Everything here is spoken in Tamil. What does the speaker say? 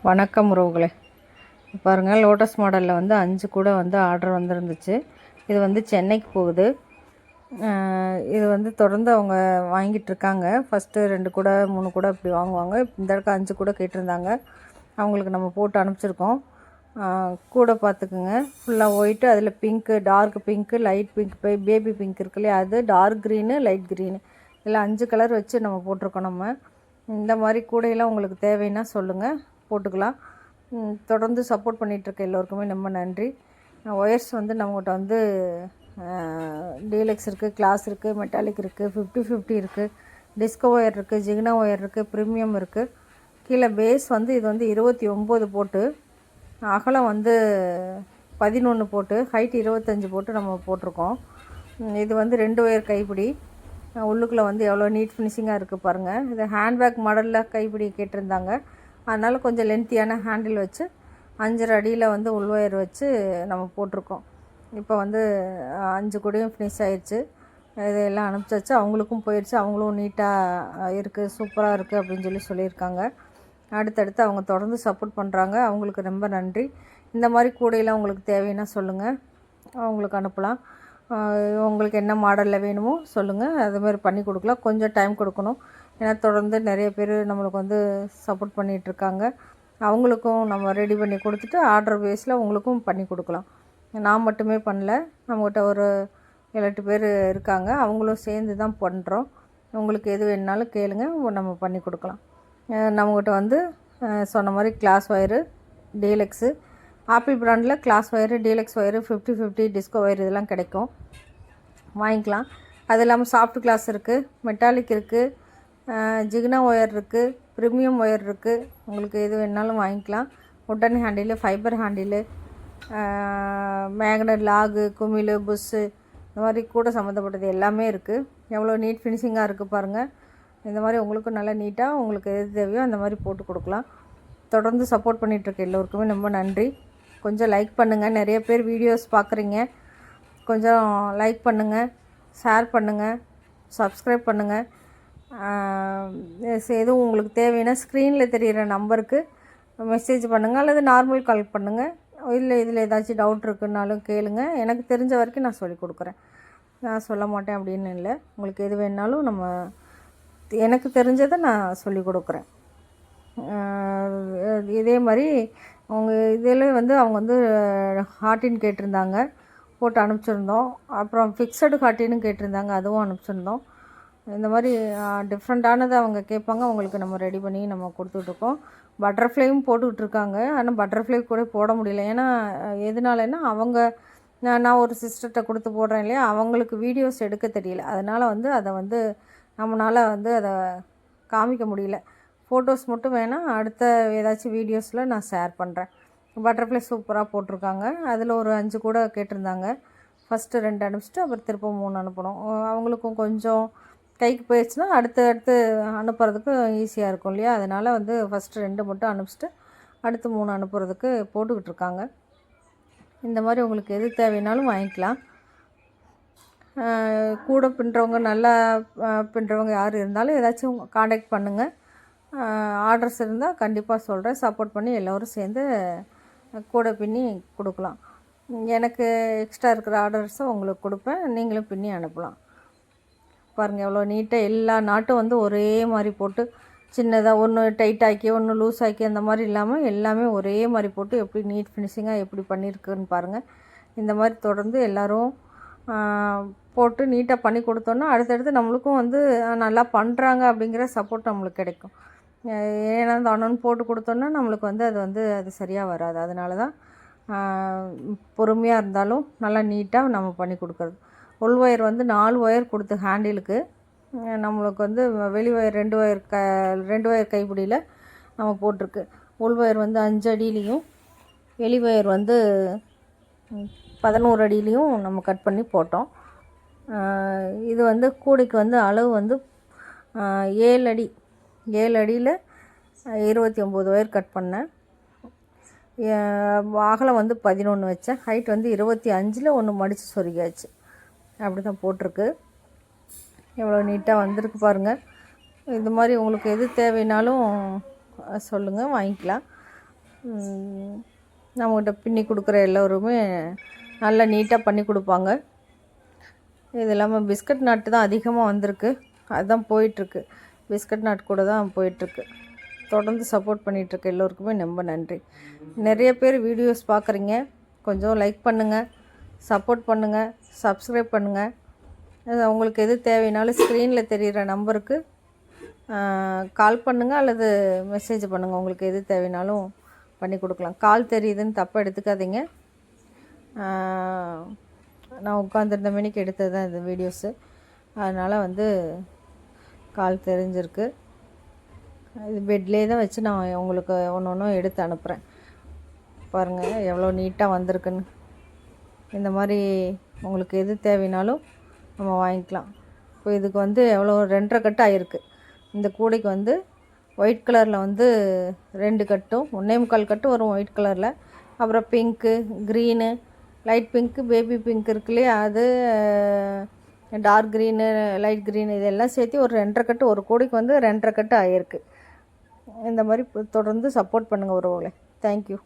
வணக்கம் உறவுகளே. பாருங்கள், லோட்டஸ் மாடலில் வந்து 5 கூட வந்து ஆர்டர் வந்துருந்துச்சு. இது வந்து சென்னைக்கு போகுது. இது வந்து தொடர்ந்து அவங்க வாங்கிட்டுருக்காங்க. ஃபஸ்ட்டு 2 கூட 3 கூட இப்படி வாங்குவாங்க. இந்த இடத்துக்கு 5 கூட கேட்டிருந்தாங்க. அவங்களுக்கு நம்ம போட்டு அனுப்பிச்சிருக்கோம். கூட பார்த்துக்குங்க. ஃபுல்லாக ஒயிட்டு, அதில் pink, dark pink, light pink, baby pink இருக்கு இல்லையா, அது டார்க் க்ரீனு, லைட் க்ரீனு, இதில் 5 கலர் வச்சு நம்ம போட்டிருக்கோம். நம்ம இந்த மாதிரி கூடையெல்லாம் உங்களுக்கு தேவைன்னா சொல்லுங்கள், போட்டுக்கலாம். தொடர்ந்து சப்போர்ட் பண்ணிகிட்ருக்க எல்லோருக்குமே ரொம்ப நன்றி. ஒயர்ஸ் வந்து நம்மகிட்ட வந்து டீலக்ஸ் இருக்குது, கிளாஸ் இருக்குது, மெட்டாலிக் இருக்குது, 50-50 இருக்குது, டிஸ்கோ ஒயர் இருக்குது, ஜிகினா ஒயர் இருக்குது, ப்ரீமியம் இருக்குது. கீழே பேஸ் வந்து இது வந்து 29 போட்டு, அகலம் வந்து 11 போட்டு, ஹைட் 25 போட்டு நம்ம போட்டிருக்கோம். இது வந்து 2 ஒயர் கைப்பிடி. உள்ளுக்குள்ளே வந்து எவ்வளோ நீட் ஃபினிஷிங்காக இருக்குது பாருங்கள். இது ஹேண்ட்பேக் மாடலில் கைப்பிடி கேட்டிருந்தாங்க. அதனால் கொஞ்சம் லென்த்தியான ஹேண்டில் வச்சு 5.5 அடியில் வந்து உள்வயர் வச்சு நம்ம போட்டிருக்கோம். இப்போ வந்து 5 கூடையும் ஃபினிஷ் ஆயிடுச்சு. இதெல்லாம் அனுப்பிச்சாச்சு. அவங்களுக்கும் போயிடுச்சு. அவங்களும் நீட்டாக இருக்குது, சூப்பராக இருக்குது அப்படின்னு சொல்லியிருக்காங்க. அடுத்தடுத்து அவங்க தொடர்ந்து சப்போர்ட் பண்ணுறாங்க. அவங்களுக்கு ரொம்ப நன்றி. இந்த மாதிரி கூடையெல்லாம் உங்களுக்கு தேவைன்னா சொல்லுங்கள், அவங்களுக்கு அனுப்பலாம். உங்களுக்கு என்ன மாடலில் வேணுமோ சொல்லுங்கள், அதுமாதிரி பண்ணி கொடுக்கலாம். கொஞ்சம் டைம் கொடுக்கணும். ஏன்னா தொடர்ந்து நிறைய பேர் நம்மளுக்கு வந்து சப்போர்ட் பண்ணிகிட்ருக்காங்க. அவங்களுக்கும் நம்ம ரெடி பண்ணி கொடுத்துட்டு ஆர்டர் பேஸில் உங்களுக்கும் பண்ணி கொடுக்கலாம். நான் மட்டுமே பண்ணல, நம்மகிட்ட ஒரு 7-8 பேர் இருக்காங்க. அவங்களும் சேர்ந்து தான் பண்ணுறோம். உங்களுக்கு எது வேணுனாலும் கேளுங்க, நம்ம பண்ணி கொடுக்கலாம். நம்மகிட்ட வந்து சொன்ன மாதிரி கிளாஸ் ஒயரு, டீலக்ஸு, ஆப்பிள் பிராண்டில் glass wire, deluxe wire, 50-50, disco wire இதெல்லாம் கிடைக்கும், வாங்கிக்கலாம். அது இல்லாமல் சாஃப்ட் கிளாஸ் இருக்குது, மெட்டாலிக் இருக்குது, ஜிகினா ஒயர் இருக்குது, ப்ரீமியம் ஒயர் இருக்குது. உங்களுக்கு எது வேணாலும் வாங்கிக்கலாம். Wooden handle, fibre handle, magnet, log, குமிழ், புஷ்ஷு, இந்த மாதிரி கூட சம்மந்தப்பட்டது எல்லாமே இருக்குது. எவ்வளோ நீட் ஃபினிஷிங்காக இருக்குது பாருங்கள். இந்த மாதிரி உங்களுக்கும் நல்லா நீட்டாக உங்களுக்கு எது தேவையோ அந்த மாதிரி போட்டு கொடுக்கலாம். தொடர்ந்து சப்போர்ட் பண்ணிகிட்ருக்க எல்லோருக்குமே ரொம்ப நன்றி. கொஞ்சம் லைக் பண்ணுங்கள். நிறைய பேர் வீடியோஸ் பார்க்குறீங்க. கொஞ்சம் லைக் பண்ணுங்கள், ஷேர் பண்ணுங்கள், சப்ஸ்கிரைப் பண்ணுங்கள். எதுவும் உங்களுக்கு தேவைன்னா ஸ்க்ரீனில் தெரிகிற நம்பருக்கு மெசேஜ் பண்ணுங்கள், அல்லது நார்மல் கால் பண்ணுங்கள். இல்லை இதில் ஏதாச்சும் டவுட் இருக்குன்னாலும் கேளுங்க. எனக்கு தெரிஞ்ச வரைக்கும் நான் சொல்லிக் கொடுக்குறேன். நான் சொல்ல மாட்டேன் அப்படின்னு இல்லை. உங்களுக்கு எது வேணாலும் எனக்கு தெரிஞ்சதை நான் சொல்லிக் கொடுக்குறேன். இதே மாதிரி அவங்க இதில் வந்து அவங்க வந்து ஹார்ட்டின் கேட்டிருந்தாங்க, போட்டு அனுப்பிச்சிருந்தோம். அப்புறம் ஃபிக்ஸடு ஹார்ட்டின்னு கேட்டிருந்தாங்க, அதுவும் அனுப்பிச்சிருந்தோம். இந்த மாதிரி டிஃப்ரெண்ட்டானதை அவங்க கேட்பாங்க, அவங்களுக்கு நம்ம ரெடி பண்ணி நம்ம கொடுத்துட்ருக்கோம். பட்டர்ஃப்ளையும் போட்டுக்கிட்டுருக்காங்க. ஆனால் பட்டர்ஃப்ளை கூட போட முடியல. ஏன்னா எதனாலன்னா நான் ஒரு சிஸ்டர்கிட்ட கொடுத்து போடுறேன் இல்லையா, அவங்களுக்கு வீடியோஸ் எடுக்க தெரியல. அதனால் வந்து அதை வந்து நம்மளால் வந்து அதை காமிக்க முடியல. ஃபோட்டோஸ் மட்டும் வேணால் அடுத்த ஏதாச்சும் வீடியோஸில் நான் ஷேர் பண்ணுறேன். பட்டர்ஃப்ளை சூப்பராக போட்டிருக்காங்க. அதில் ஒரு 5 கூட கேட்டிருந்தாங்க. ஃபஸ்ட்டு 2 அனுப்பிச்சிட்டு அப்புறம் திரும்ப 3 அனுப்பணும். அவங்களுக்கும் கொஞ்சம் கைக்கு போயிடுச்சுன்னா அடுத்து அனுப்புறதுக்கு ஈஸியாக இருக்கும் இல்லையா. அதனால் வந்து ஃபஸ்ட்டு 2 மட்டும் அனுப்பிச்சிட்டு அடுத்து 3 அனுப்புறதுக்கு போட்டுக்கிட்டு இருக்காங்க. இந்த மாதிரி உங்களுக்கு எது தேவைன்னாலும் வாங்கிக்கலாம். கூட பின்னுறவங்க, நல்லா பின்னுறவங்க யார் இருந்தாலும் ஏதாச்சும் காண்டாக்ட் பண்ணுங்கள். ஆர்டர்ஸ் இருந்தால் கண்டிப்பாக சொல்கிறேன். சப்போர்ட் பண்ணி எல்லோரும் சேர்ந்து கூட பின்னி கொடுக்கலாம். எனக்கு எக்ஸ்ட்ரா இருக்கிற ஆர்டர்ஸை உங்களுக்கு கொடுப்பேன், நீங்களும் பின்னி அனுப்பலாம். பாருங்கள் எவ்வளோ நீட்டாக எல்லா நாட்டும் வந்து ஒரே மாதிரி போட்டு, சின்னதாக ஒன்று டைட் ஆக்கி ஒன்று லூஸ் ஆக்கி அந்த மாதிரி இல்லாமல் எல்லாமே ஒரே மாதிரி போட்டு எப்படி நீட் ஃபினிஷிங்காக எப்படி பண்ணியிருக்குன்னு பாருங்கள். இந்த மாதிரி தொடர்ந்து எல்லோரும் போட்டு நீட்டாக பண்ணி கொடுத்தோன்னா அடுத்தடுத்து நம்மளுக்கும் வந்து நல்லா பண்ணுறாங்க அப்படிங்கிற சப்போர்ட் நம்மளுக்கு கிடைக்கும். ஏன்னா தானோன்னு போட்டு கொடுத்தோன்னா நம்மளுக்கு வந்து அது சரியாக வராது. அதனால தான் பொறுமையாக இருந்தாலும் நல்லா நீட்டாக நம்ம பண்ணி கொடுக்குறது. உள் ஒயர் வந்து 4 ஒயர் கொடுத்து ஹேண்டிலுக்கு நம்மளுக்கு வந்து வெளி ஒயர் 2 ஒயர் கைப்பிடியில் நம்ம போட்டிருக்கு. உள் ஒயர் வந்து 5 அடியிலையும் வெளி ஒயர் வந்து 11 அடியிலையும் நம்ம கட் பண்ணி போட்டோம். இது வந்து கூடைக்கு வந்து அளவு வந்து 7 அடியில் 29 ஒயர் கட் பண்ணேன். அகலம் வந்து 11 வச்சேன். ஹைட் வந்து 25 ஒன்று மடித்து சொருகியாச்சு. அப்படி தான் போட்டிருக்கு. எவ்வளோ நீட்டாக வந்திருக்கு பாருங்கள். இது மாதிரி உங்களுக்கு எது தேவைனாலும் சொல்லுங்கள், வாங்கிக்கலாம். நம்மகிட்ட பின்னி கொடுக்குற எல்லோருமே நல்லா நீட்டாக பண்ணி கொடுப்பாங்க. இது இல்லாமல் பிஸ்கட் நாட்டு தான் அதிகமாக வந்திருக்கு, அதுதான் போயிட்டுருக்கு. பிஸ்கட் நாட் கூட தான் போயிட்டுருக்கு. தொடர்ந்து சப்போர்ட் பண்ணிகிட்ருக்க எல்லோருக்குமே ரொம்ப நன்றி. நிறைய பேர் வீடியோஸ் பார்க்குறீங்க, கொஞ்சம் லைக் பண்ணுங்கள், சப்போர்ட் பண்ணுங்கள், சப்ஸ்கிரைப் பண்ணுங்கள். உங்களுக்கு எது தேவைனாலும் ஸ்க்ரீனில் தெரிகிற நம்பருக்கு கால் பண்ணுங்கள் அல்லது மெசேஜ் பண்ணுங்கள். உங்களுக்கு எது தேவைனாலும் பண்ணி கொடுக்கலாம். கால் தெரியுதுன்னு தப்பாக எடுத்துக்காதீங்க. நான் உட்காந்துருந்த மணிக்கு எடுத்தது தான் இந்த வீடியோஸு, அதனால் வந்து கால் தெரிஞ்சிருக்கு. இது பெட்லேயே தான் வச்சு நான் உங்களுக்கு ஒன்று ஒன்றும் எடுத்து அனுப்புகிறேன். பாருங்கள் எவ்வளோ நீட்டாக வந்திருக்குன்னு. இந்த மாதிரி உங்களுக்கு எது தேவைனாலும் நம்ம வாங்கிக்கலாம். இப்போ இதுக்கு வந்து எவ்வளோ 2.5 கட்டு ஆகிருக்கு. இந்த கூடைக்கு வந்து ஒயிட் கலரில் வந்து 2 கட்டும் 1.25 கட்டு வரும் ஒயிட் கலரில். அப்புறம் pink, green, light pink, baby pink இருக்கு இல்லையா, அது டார்க் க்ரீனு, லைட் க்ரீனு, இதெல்லாம் சேர்த்து ஒரு 2.5 கட்டு, ஒரு கூடைக்கு வந்து 2.5 கட்டு ஆகிருக்கு. இந்த மாதிரி தொடர்ந்து சப்போர்ட் பண்ணுங்கள் உறவுகளே. தேங்க்யூ.